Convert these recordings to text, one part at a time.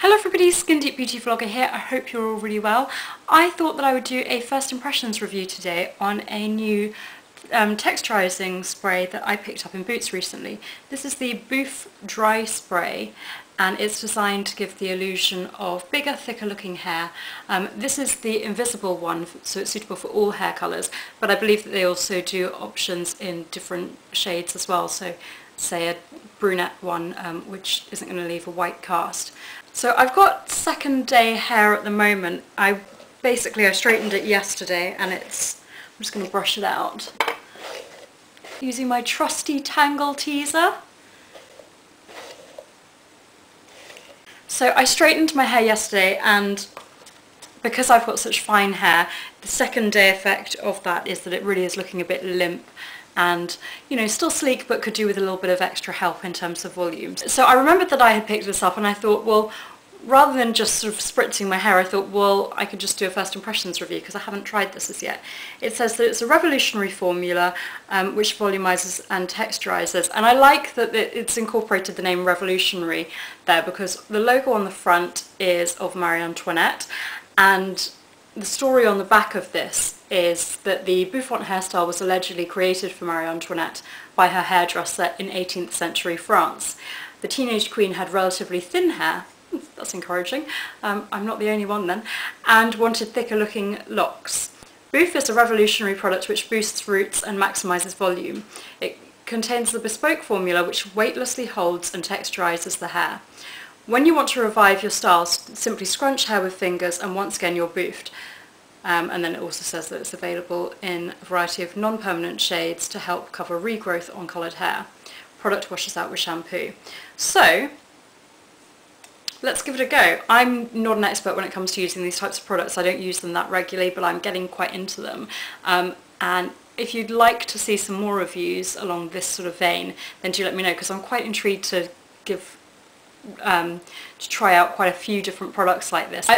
Hello everybody, Skin Deep Beauty Vlogger here. I hope you're all really well. I thought that I would do a first impressions review today on a new texturizing spray that I picked up in Boots recently. This is the Bouffe Dry Spray and it's designed to give the illusion of bigger, thicker looking hair. This is the invisible one, so it's suitable for all hair colours, but I believe that they also do options in different shades as well, so say a brunette one which isn't going to leave a white cast. So I've got second day hair at the moment. I straightened it yesterday and I'm just going to brush it out using my trusty Tangle Teaser. So I straightened my hair yesterday, and because I've got such fine hair, the second day effect of that is that it really is looking a bit limp and, you know, still sleek but could do with a little bit of extra help in terms of volume. So I remembered that I had picked this up and I thought, well, rather than just sort of spritzing my hair, I thought, well, I could just do a first impressions review because I haven't tried this as yet. It says that it's a revolutionary formula which volumizes and texturizes, and I like that it's incorporated the name revolutionary there because the logo on the front is of Marie Antoinette, and the story on the back of this is that the bouffant hairstyle was allegedly created for Marie Antoinette by her hairdresser in 18th century France. The teenage queen had relatively thin hair, that's encouraging, I'm not the only one then, and wanted thicker looking locks. Bouffe is a revolutionary product which boosts roots and maximises volume. It contains the bespoke formula which weightlessly holds and texturizes the hair. When you want to revive your style, simply scrunch hair with fingers and once again you're boofed. And then it also says that it's available in a variety of non-permanent shades to help cover regrowth on coloured hair. Product washes out with shampoo. So let's give it a go. I'm not an expert when it comes to using these types of products. I don't use them that regularly, but I'm getting quite into them. And if you'd like to see some more reviews along this sort of vein, then do let me know, because I'm quite intrigued to try out quite a few different products like this.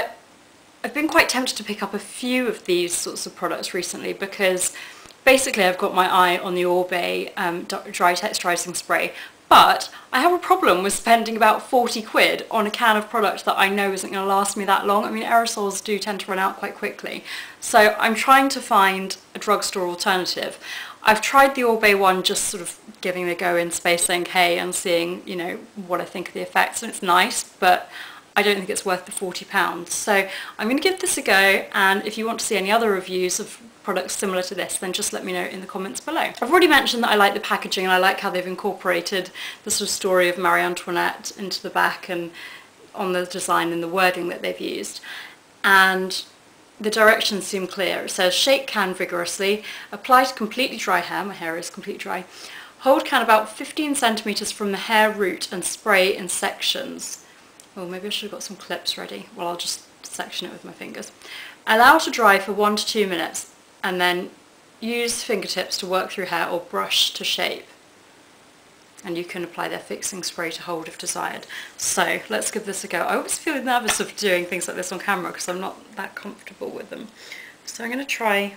I've been quite tempted to pick up a few of these sorts of products recently because basically I've got my eye on the Orbe dry texturizing spray, but I have a problem with spending about 40 quid on a can of product that I know isn't going to last me that long. I mean, aerosols do tend to run out quite quickly, so I'm trying to find a drugstore alternative. I've tried the Orbe one, just sort of giving it a go in Space NK and seeing, you know, what I think of the effects, and it's nice, but I don't think it's worth the £40. So I'm going to give this a go, and if you want to see any other reviews of products similar to this, then just let me know in the comments below. I've already mentioned that I like the packaging and I like how they've incorporated the sort of story of Marie Antoinette into the back and on the design and the wording that they've used. And the directions seem clear. It says, shake can vigorously, apply to completely dry hair, my hair is completely dry, hold can about 15 centimetres from the hair root and spray in sections. Oh, maybe I should have got some clips ready. Well, I'll just section it with my fingers. Allow to dry for 1 to 2 minutes and then use fingertips to work through hair or brush to shape. And you can apply their fixing spray to hold if desired. So let's give this a go. I always feel nervous of doing things like this on camera because I'm not that comfortable with them. So I'm going to try,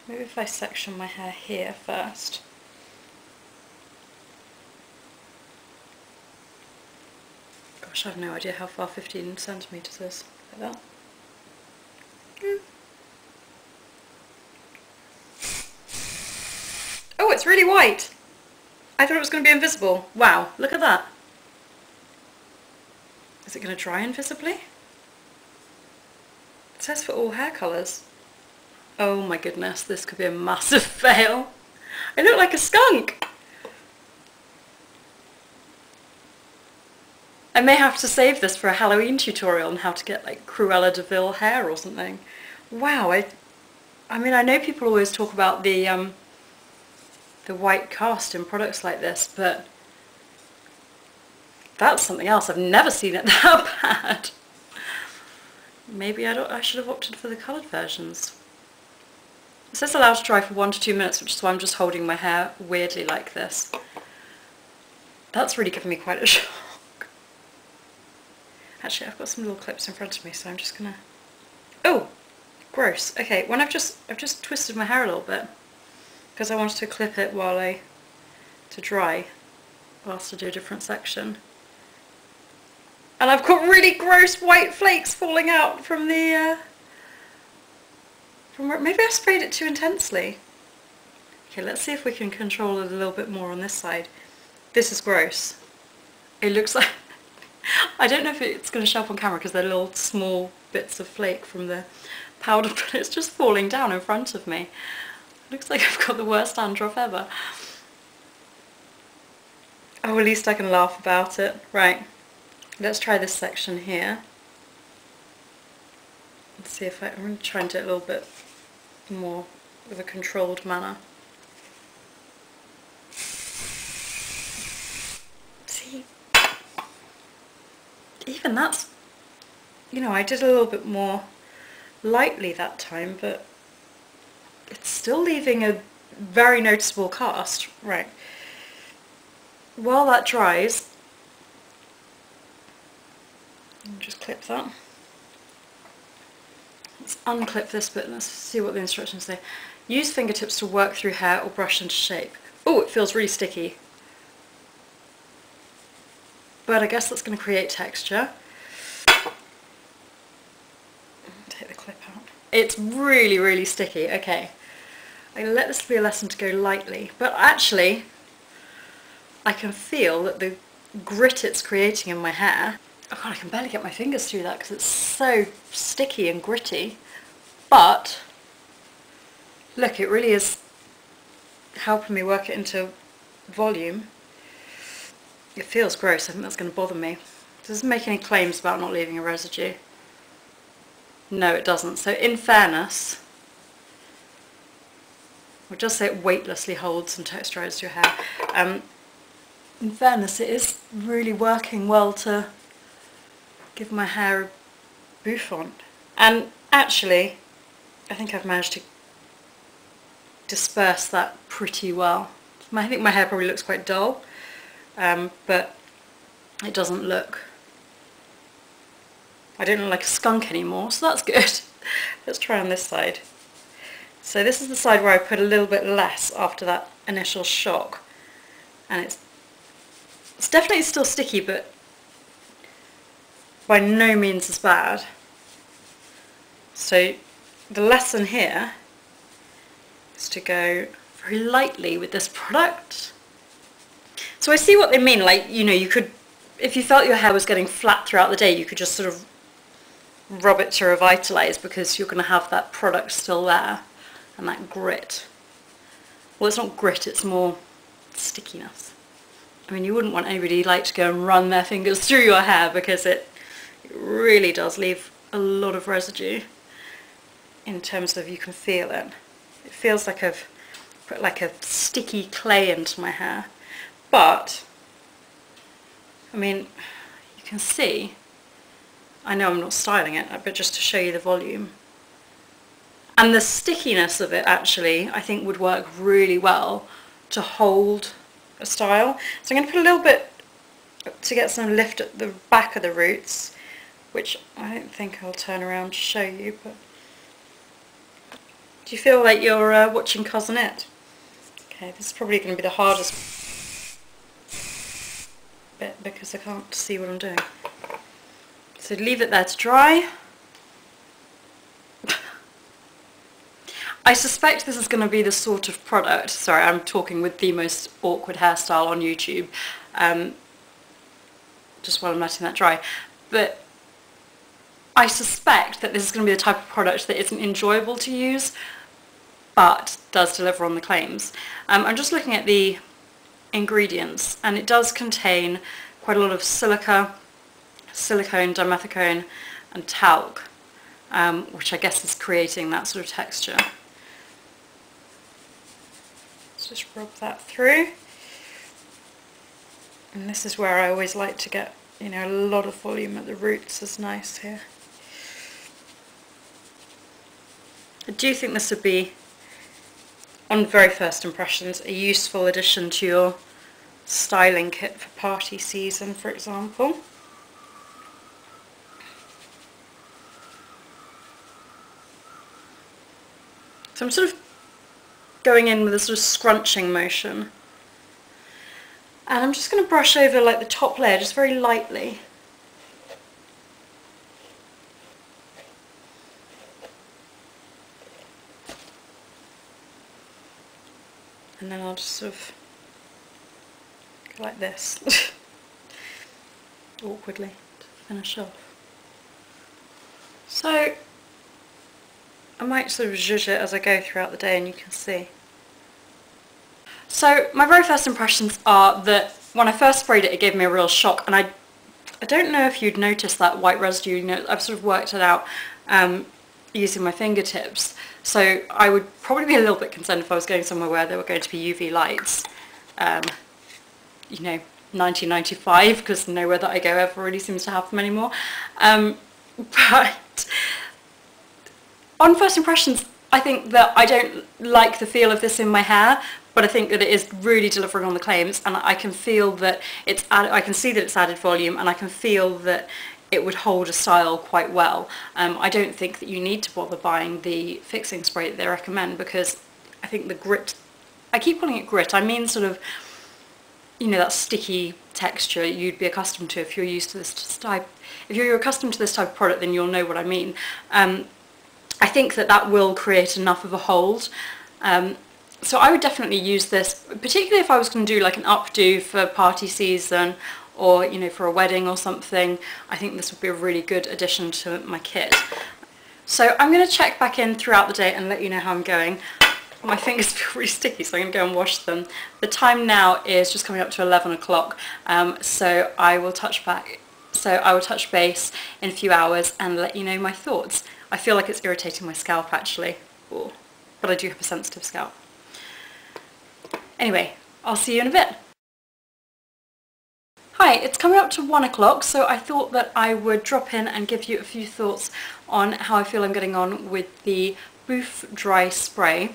maybe if I section my hair here first. Gosh, I have no idea how far 15 centimetres is. Like that. Oh, it's really white! I thought it was going to be invisible. Wow, look at that. Is it going to dry invisibly? It says for all hair colours. Oh my goodness, this could be a massive fail. I look like a skunk! I may have to save this for a Halloween tutorial on how to get like Cruella de Vil hair or something. Wow, I mean, I know people always talk about the white cast in products like this, but that's something else. I've never seen it that bad. Maybe I should have opted for the coloured versions. It says allow to dry for 1 to 2 minutes, which is why I'm just holding my hair weirdly like this. That's really given me quite a shock. Actually, I've got some little clips in front of me, so I'm just gonna... Oh! Gross. Okay, when I've just twisted my hair a little bit, because I wanted to clip it to dry, whilst I do a different section. And I've got really gross white flakes falling out from the, from where, maybe I sprayed it too intensely. Okay, let's see if we can control it a little bit more on this side. This is gross. It looks like, I don't know if it's going to show up on camera because they're little small bits of flake from the powder, but it's just falling down in front of me. Looks like I've got the worst dandruff ever. Oh, at least I can laugh about it. Right, let's try this section here. Let's see if I'm going to try and do it a little bit more with a controlled manner. See, even that's, you know, I did a little bit more lightly that time, but it's still leaving a very noticeable cast. Right. While that dries, I'll just clip that. Let's unclip this bit and let's see what the instructions say. Use fingertips to work through hair or brush into shape. Oh, it feels really sticky. But I guess that's going to create texture. Take the clip out. It's really, really sticky. Okay. I'm going to let this be a lesson to go lightly. But actually, I can feel that the grit it's creating in my hair, oh god, I can barely get my fingers through that because it's so sticky and gritty, but look, it really is helping me work it into volume. It feels gross. I think that's going to bother me. Does it make any claims about not leaving a residue? No, it doesn't. So in fairness, it does say it weightlessly holds and texturizes your hair. In fairness, it is really working well to give my hair a bouffant. And actually, I think I've managed to disperse that pretty well. I think my hair probably looks quite dull, but it doesn't look, I don't look like a skunk anymore, so that's good. Let's try on this side. So this is the side where I put a little bit less after that initial shock, and it's definitely still sticky, but by no means as bad. So the lesson here is to go very lightly with this product. So I see what they mean, like, you know, you could, if you felt your hair was getting flat throughout the day, you could just sort of rub it to revitalise because you're going to have that product still there and that grit. Well, it's not grit, it's more stickiness. I mean, you wouldn't want anybody like to go and run their fingers through your hair because it really does leave a lot of residue in terms of you can feel it. It feels like I've put like a sticky clay into my hair. But, I mean, you can see, I know I'm not styling it, but just to show you the volume. And the stickiness of it actually, I think would work really well to hold a style. So I'm going to put a little bit to get some lift at the back of the roots, which I don't think I'll turn around to show you, but do you feel like you're watching Cousin It? Okay, this is probably going to be the hardest bit because I can't see what I'm doing. So leave it there to dry. I suspect this is going to be the sort of product, sorry, I'm talking with the most awkward hairstyle on YouTube, just while I'm letting that dry, but I suspect that this is going to be the type of product that isn't enjoyable to use, but does deliver on the claims. I'm just looking at the ingredients, and it does contain quite a lot of silica, silicone, dimethicone, and talc, which I guess is creating that sort of texture. Let's just rub that through. And this is where I always like to get, you know, a lot of volume at the roots is nice here. I do think this would be, on very first impressions, a useful addition to your styling kit for party season, for example. So I'm sort of going in with a sort of scrunching motion. And I'm just going to brush over like the top layer just very lightly. and then I'll just sort of go like this, awkwardly, to finish off. So I might sort of zhuzh it as I go throughout the day, and you can see. So my very first impressions are that when I first sprayed it, it gave me a real shock, and I don't know if you'd noticed that white residue. You know, I've sort of worked it out using my fingertips, so I would probably be a little bit concerned if I was going somewhere where there were going to be UV lights, you know, 1995, because nowhere that I go ever really seems to have them anymore. But on first impressions, I think that I don't like the feel of this in my hair, but I think that it is really delivering on the claims, and I can feel that I can see that it's added volume, and I can feel that it would hold a style quite well. I don't think that you need to bother buying the fixing spray that they recommend, because I think the grit, I keep calling it grit, I mean sort of, you know, that sticky texture you'd be accustomed to if you're used to this type. If you're accustomed to this type of product, then you'll know what I mean. I think that that will create enough of a hold. So I would definitely use this, particularly if I was going to do like an updo for party season, or, you know, for a wedding or something. I think this would be a really good addition to my kit. So I'm going to check back in throughout the day and let you know how I'm going. My fingers feel really sticky, so I'm going to go and wash them. The time now is just coming up to 11 o'clock, so I will touch base in a few hours and let you know my thoughts. I feel like it's irritating my scalp actually, but I do have a sensitive scalp. Anyway, I'll see you in a bit. Hi, it's coming up to 1 o'clock, so I thought that I would drop in and give you a few thoughts on how I feel I'm getting on with the Bouffe Dry Spray.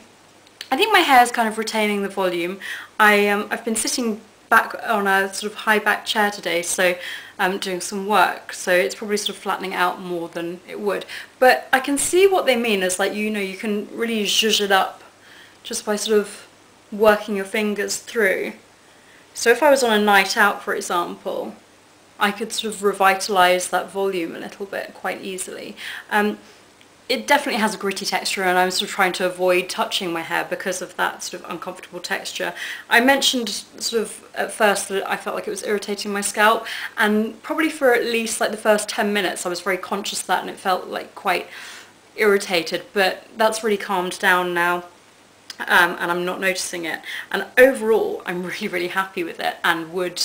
I think my hair is kind of retaining the volume. I've been sitting back on a sort of high back chair today, so I'm doing some work, so it's probably sort of flattening out more than it would. But I can see what they mean as, like, you know, you can really zhuzh it up just by sort of working your fingers through. So if I was on a night out, for example, I could sort of revitalise that volume a little bit quite easily. It definitely has a gritty texture, and I'm sort of trying to avoid touching my hair because of that sort of uncomfortable texture. I mentioned sort of at first that I felt like it was irritating my scalp, and probably for at least like the first 10 minutes I was very conscious of that, and it felt like quite irritated, but that's really calmed down now. And I'm not noticing it, and overall I'm really happy with it, and would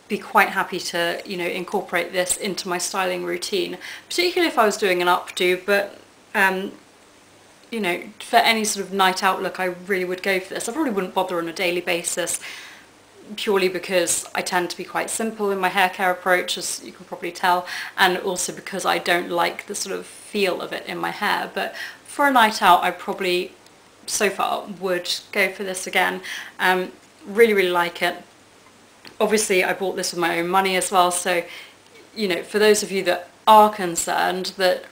be quite happy to, you know, incorporate this into my styling routine, particularly if I was doing an updo. But you know, for any sort of night out look, I really would go for this. I probably wouldn't bother on a daily basis, purely because I tend to be quite simple in my hair care approach, as you can probably tell, and also because I don't like the sort of feel of it in my hair. But for a night out, I probably so far would go for this again. Really like it. Obviously I bought this with my own money as well, so, you know, for those of you that are concerned that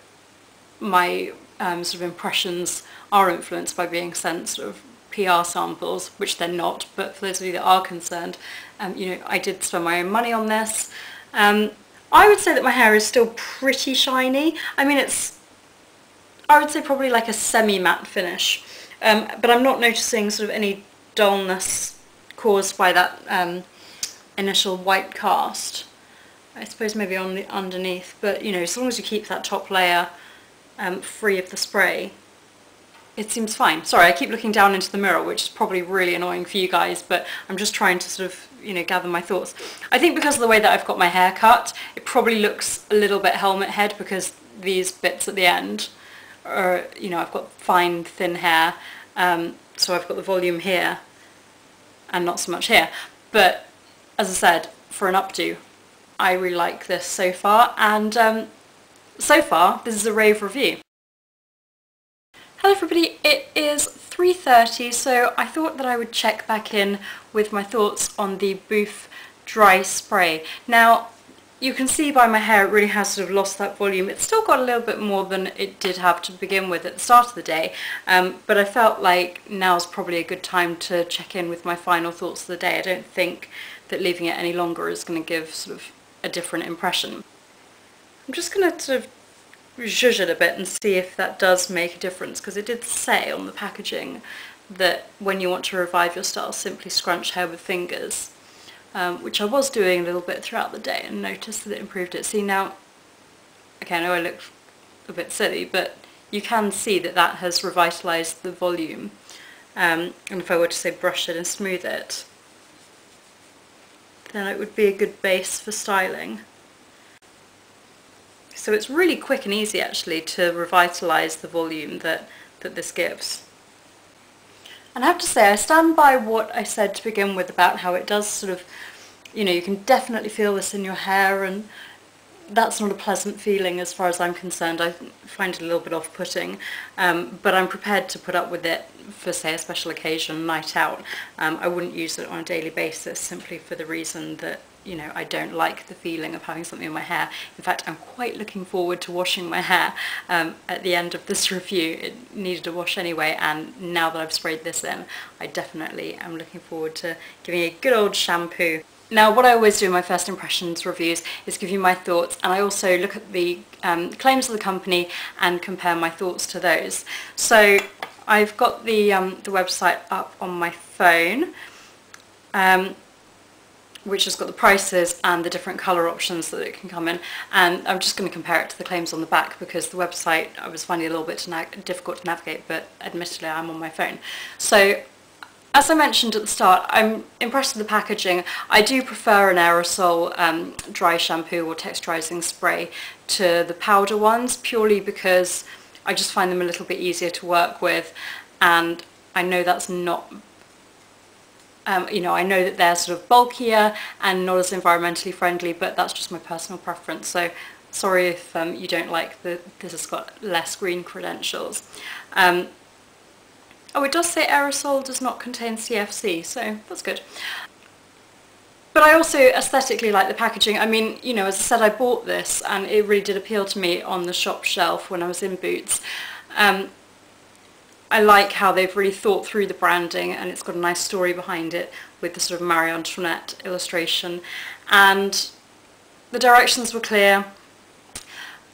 my sort of impressions are influenced by being sent sort of PR samples, which they're not, but for those of you that are concerned, you know, I did spend my own money on this. I would say that my hair is still pretty shiny. I mean, I would say probably like a semi-matte finish. But I'm not noticing sort of any dullness caused by that initial white cast. I suppose maybe on the underneath, but, you know, as long as you keep that top layer free of the spray, it seems fine. Sorry, I keep looking down into the mirror, which is probably really annoying for you guys, but I'm just trying to sort of, you know, gather my thoughts. I think because of the way that I've got my hair cut, it probably looks a little bit helmet head, because these bits at the end, or, you know, I've got fine thin hair, so I've got the volume here and not so much here. But as I said, for an updo, I really like this so far, and so far this is a rave review. Hello everybody, it is 3:30, so I thought that I would check back in with my thoughts on the Bouffe Dry Spray. Now, you can see by my hair it really has sort of lost that volume. It's still got a little bit more than it did have to begin with at the start of the day, but I felt like now's probably a good time to check in with my final thoughts of the day. I don't think that leaving it any longer is going to give sort of a different impression. I'm just going to sort of zhuzh it a bit and see if that does make a difference, because it did say on the packaging that when you want to revive your style, simply scrunch hair with fingers, which I was doing a little bit throughout the day and noticed that it improved it. See now, okay, I know I look a bit silly, but you can see that that has revitalised the volume. And if I were to say brush it and smooth it, then it would be a good base for styling. So it's really quick and easy actually to revitalise the volume that this gives. And I have to say, I stand by what I said to begin with about how it does sort of, you know, you can definitely feel this in your hair, and that's not a pleasant feeling as far as I'm concerned. I find it a little bit off-putting, but I'm prepared to put up with it for, say, a special occasion, night out. I wouldn't use it on a daily basis simply for the reason that, you know, I don't like the feeling of having something in my hair. In fact, I'm quite looking forward to washing my hair at the end of this review. It needed a wash anyway, and now that I've sprayed this in, I definitely am looking forward to giving it a good old shampoo. Now, what I always do in my first impressions reviews is give you my thoughts, and I also look at the claims of the company and compare my thoughts to those. So I've got the website up on my phone, which has got the prices and the different colour options that it can come in, and I'm just going to compare it to the claims on the back because the website I was finding a little bit difficult to navigate, but admittedly I'm on my phone. So as I mentioned at the start, I'm impressed with the packaging. I do prefer an aerosol dry shampoo or texturising spray to the powder ones, purely because I just find them a little bit easier to work with, and I know that's not, you know, I know that they're sort of bulkier and not as environmentally friendly, but that's just my personal preference. So sorry if you don't like that this has got less green credentials. Oh, it does say aerosol does not contain CFC, so that's good. But I also aesthetically like the packaging. I mean, you know, as I said, I bought this and it really did appeal to me on the shop shelf when I was in Boots. I like how they've really thought through the branding, and it's got a nice story behind it with the sort of Marie Antoinette illustration. And the directions were clear.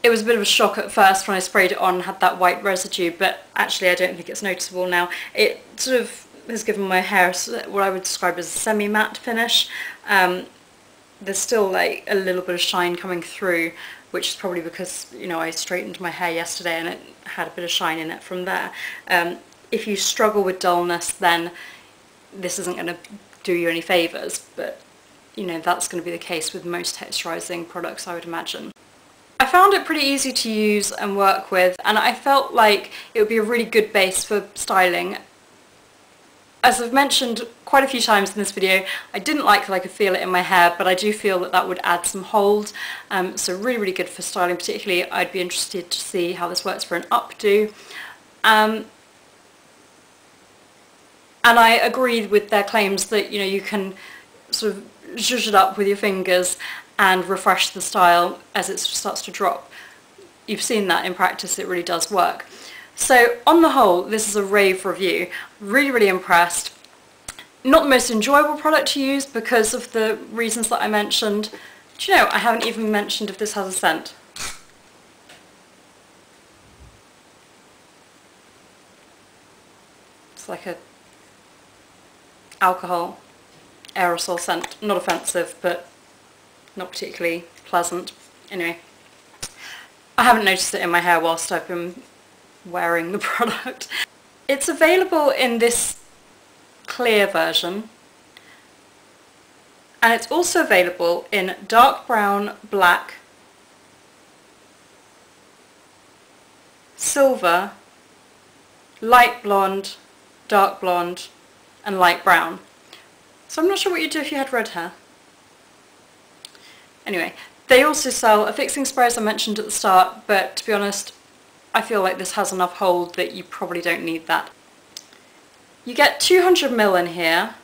It was a bit of a shock at first when I sprayed it on and had that white residue, but actually I don't think it's noticeable now. It sort of has given my hair what I would describe as a semi-matte finish. There's still like a little bit of shine coming through, which is probably because, you know, I straightened my hair yesterday and it had a bit of shine in it from there. If you struggle with dullness, then this isn't going to do you any favours, but, you know, that's going to be the case with most texturising products, I would imagine. I found it pretty easy to use and work with, and I felt like it would be a really good base for styling. As I've mentioned quite a few times in this video, I didn't like that I could feel it in my hair, but I do feel that that would add some hold, so really, really good for styling. Particularly, I'd be interested to see how this works for an updo. And I agreed with their claims that, you know, you can sort of zhuzh it up with your fingers and refresh the style as it starts to drop. You've seen that in practice, it really does work. So on the whole, this is a rave review. Really, really impressed. Not the most enjoyable product to use because of the reasons that I mentioned. Do you know, I haven't even mentioned if this has a scent. It's like a alcohol aerosol scent. Not offensive, but not particularly pleasant. Anyway, I haven't noticed it in my hair whilst I've been wearing the product. It's available in this clear version, and it's also available in dark brown, black, silver, light blonde, dark blonde, and light brown. So I'm not sure what you'd do if you had red hair. Anyway, they also sell a fixing spray, as I mentioned at the start, but to be honest, I feel like this has enough hold that you probably don't need that. You get 200ml in here,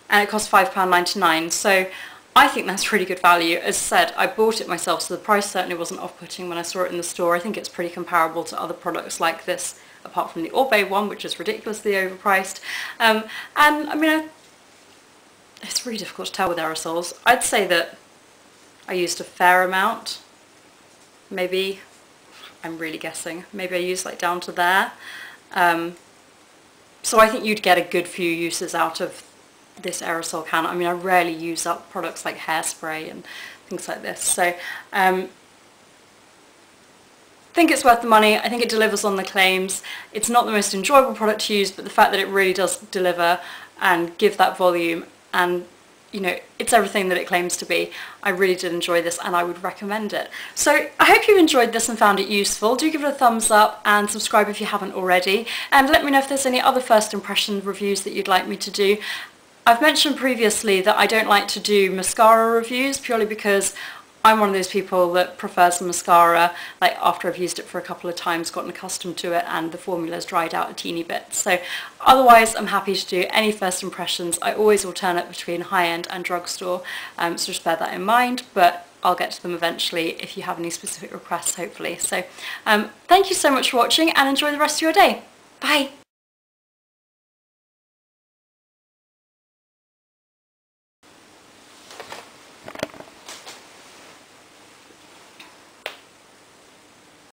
and it costs £5.99, so I think that's really good value. As I said, I bought it myself, so the price certainly wasn't off-putting when I saw it in the store. I think it's pretty comparable to other products like this, apart from the Orbe one, which is ridiculously overpriced. And I mean, it's really difficult to tell with aerosols. I'd say that I used a fair amount. Maybe, I'm really guessing, maybe I used like down to there. So I think you'd get a good few uses out of this aerosol can. I mean, I rarely use up products like hairspray and things like this. So I think it's worth the money. I think it delivers on the claims. It's not the most enjoyable product to use, but the fact that it really does deliver and give that volume, and you know, it's everything that it claims to be. I really did enjoy this and I would recommend it. So I hope you enjoyed this and found it useful. Do give it a thumbs up and subscribe if you haven't already, and let me know if there's any other first impression reviews that you'd like me to do. I've mentioned previously that I don't like to do mascara reviews purely because I'm one of those people that prefers mascara like after I've used it for a couple of times, gotten accustomed to it, and the formula's dried out a teeny bit. So otherwise I'm happy to do any first impressions. I always alternate between high-end and drugstore, so just bear that in mind, but I'll get to them eventually if you have any specific requests, hopefully. So thank you so much for watching and enjoy the rest of your day. Bye!